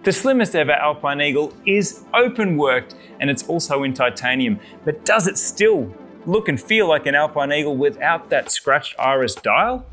The slimmest ever Alpine Eagle is open worked and it's also in titanium, but does it still look and feel like an Alpine Eagle without that scratched iris dial?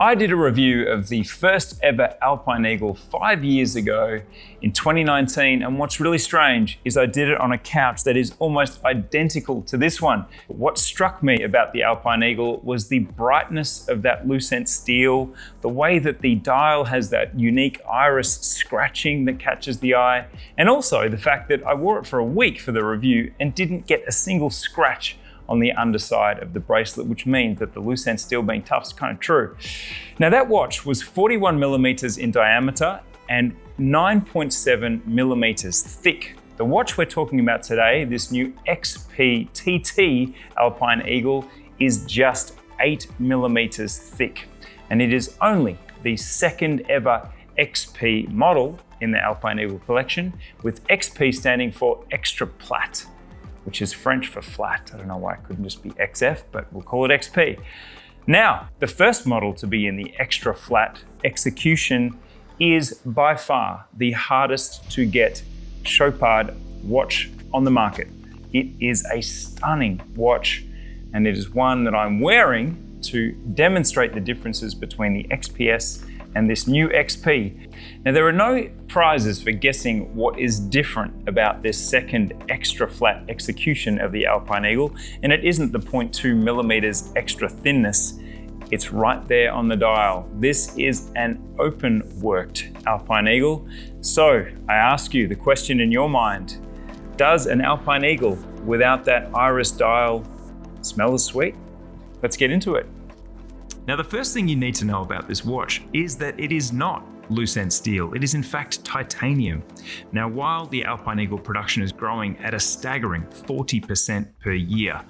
I did a review of the first ever Alpine Eagle 5 years ago in 2019, and what's really strange is I did it on a couch that is almost identical to this one. What struck me about the Alpine Eagle was the brightness of that lucent steel, the way that the dial has that unique iris scratching that catches the eye, and also the fact that I wore it for a week for the review and didn't get a single scratch on the underside of the bracelet, which means that the lucent steel being tough is kind of true. Now that watch was 41 millimeters in diameter and 9.7 millimeters thick. The watch we're talking about today, this new XP-TT Alpine Eagle, is just 8 millimeters thick. And it is only the second ever XP model in the Alpine Eagle collection, with XP standing for extra plat, which is French for flat. I don't know why it couldn't just be XF, but we'll call it XP. Now, the first model to be in the extra flat execution is by far the hardest to get Chopard watch on the market. It is a stunning watch, and it is one that I'm wearing to demonstrate the differences between the XPS and this new XP. Now, there are no prizes for guessing what is different about this second extra flat execution of the Alpine Eagle, and it isn't the 0.2 millimeters extra thinness. It's right there on the dial. This is an open worked Alpine Eagle. So I ask you the question in your mind, does an Alpine Eagle without that iris dial smell as sweet? Let's get into it. Now, the first thing you need to know about this watch is that it is not lucent steel. It is in fact titanium. Now, while the Alpine Eagle production is growing at a staggering 40% per year,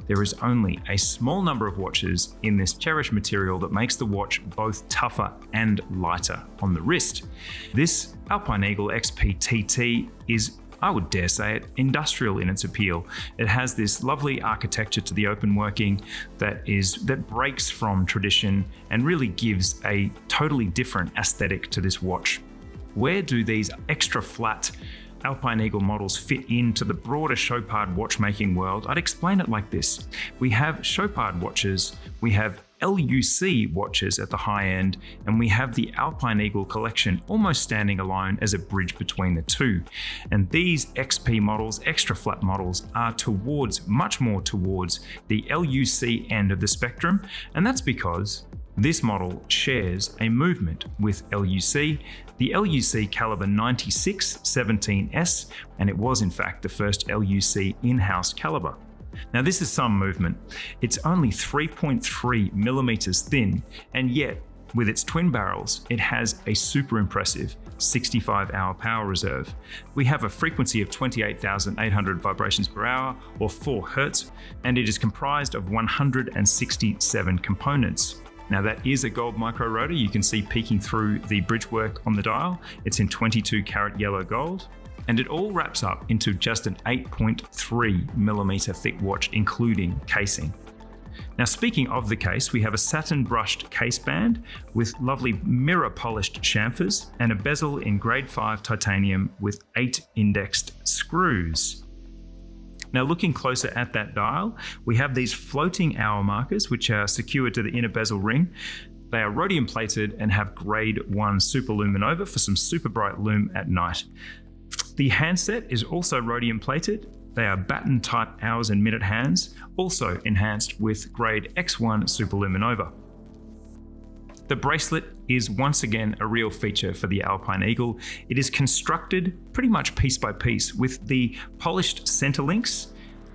there is only a small number of watches in this cherished material that makes the watch both tougher and lighter on the wrist. This Alpine Eagle XP-TT is, I would dare say it, industrial in its appeal. It has this lovely architecture to the open working that breaks from tradition and really gives a totally different aesthetic to this watch. Where do these extra flat Alpine Eagle models fit into the broader Chopard watchmaking world? I'd explain it like this. We have Chopard watches, we have LUC watches at the high end, and we have the Alpine Eagle collection almost standing alone as a bridge between the two. And these XP models, extra flat models, are much more towards the LUC end of the spectrum, and that's because this model shares a movement with LUC, the LUC caliber 9617S, and it was in fact the first LUC in-house caliber. Now, this is some movement. It's only 3.3 millimeters thin, and yet with its twin barrels, it has a super impressive 65-hour power reserve. We have a frequency of 28,800 vibrations per hour, or 4 Hertz, and it is comprised of 167 components. Now, that is a gold micro rotor. You can see peeking through the bridge work on the dial. It's in 22 karat yellow gold. And it all wraps up into just an 8.3 millimeter thick watch, including casing. Now, speaking of the case, we have a satin brushed case band with lovely mirror polished chamfers and a bezel in grade 5 titanium with 8 indexed screws. Now, looking closer at that dial, we have these floating hour markers which are secured to the inner bezel ring. They are rhodium plated and have grade 1 superluminova for some super bright lume at night. The handset is also rhodium plated. They are baton type hours and minute hands, also enhanced with grade X1 superluminova. The bracelet is once again a real feature for the Alpine Eagle. It is constructed pretty much piece by piece with the polished center links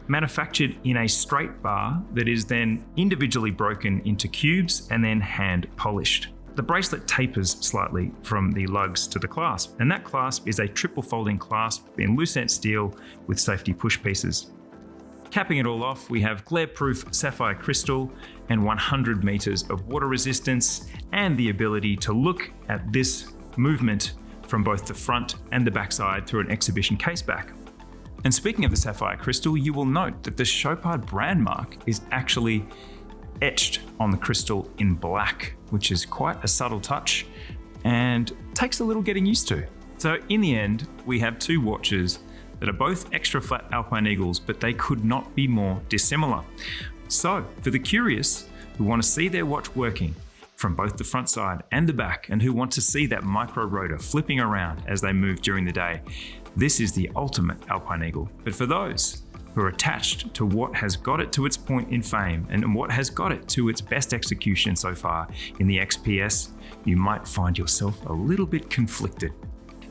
manufactured in a straight bar that is then individually broken into cubes and then hand polished. The bracelet tapers slightly from the lugs to the clasp, and that clasp is a triple folding clasp in lucent steel with safety push pieces. Capping it all off, we have glare-proof sapphire crystal and 100 meters of water resistance, and the ability to look at this movement from both the front and the backside through an exhibition case back. And speaking of the sapphire crystal, you will note that the Chopard brand mark is actually etched on the crystal in black, which is quite a subtle touch. takes a little getting used to. So in the end, we have two watches that are both extra flat Alpine Eagles, but they could not be more dissimilar. So for the curious who want to see their watch working from both the front side and the back, and who want to see that micro rotor flipping around as they move during the day, this is the ultimate Alpine Eagle. But for those who are attached to what has got it to its point in fame and what has got it to its best execution so far in the XPS, you might find yourself a little bit conflicted.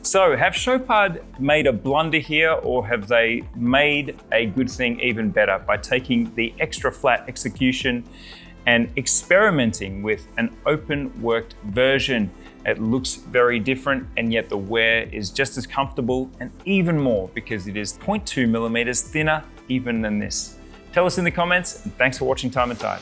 So have Chopard made a blunder here, or have they made a good thing even better by taking the extra flat execution and experimenting with an open worked version? It looks very different, and yet the wear is just as comfortable, and even more because it is 0.2 millimeters thinner even than this. Tell us in the comments, and thanks for watching Time+Tide.